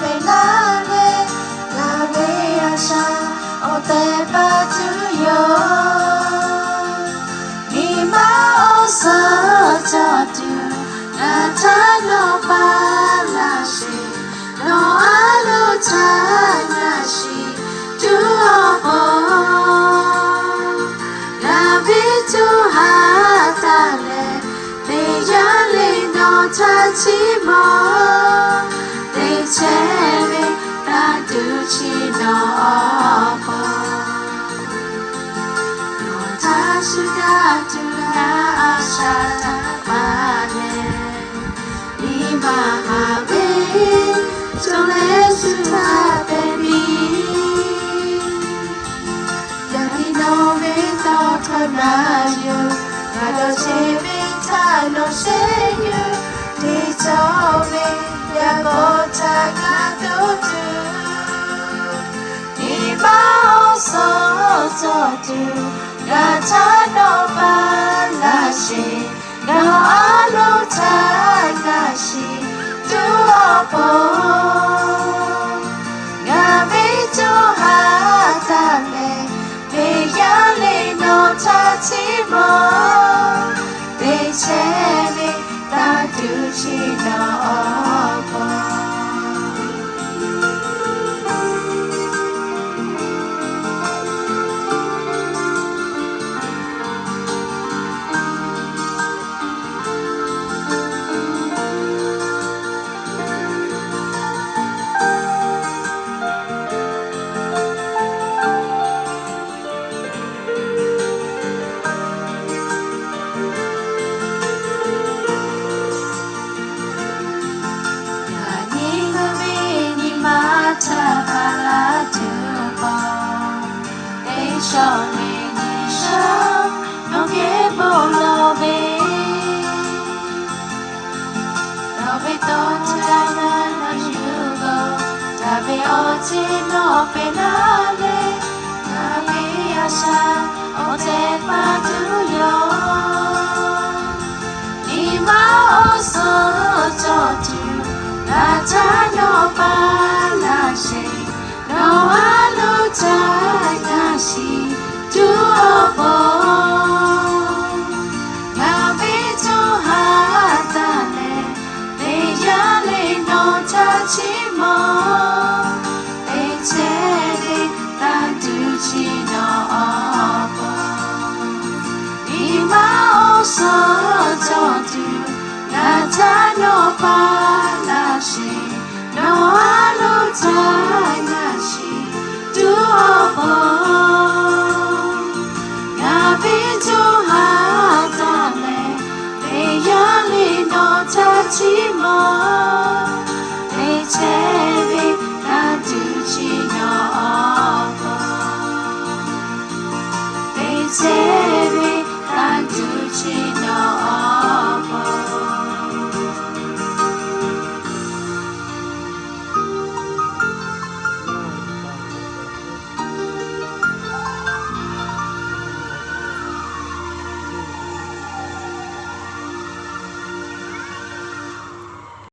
penale la veasha o te patuyo ni ma osa tatu na tano palashi no alu tanashi tu opo la vitu hatale te yale no tachimo te cheve ta duchi no opo no tashuda tu na ashata pale ni mahave chole suta baby yaki no me to kanayo ngado cheve ta no sheyu te chove yago taga tu ni ba so tu gata no balashi no alo tagashi tu opo gabi tu hatale te yale no tachimo te cheve ta duchi no opo show me show no que bolo be no be don't na you go tabe oti no penale na be asha o te patuyo ni ma oso totu na ta no palashi no alu tagashi tu opo gabi tu hatale te yale no tachimo te chele ta duchi no opo ni ma oso totu gata no palashi no alu tagashi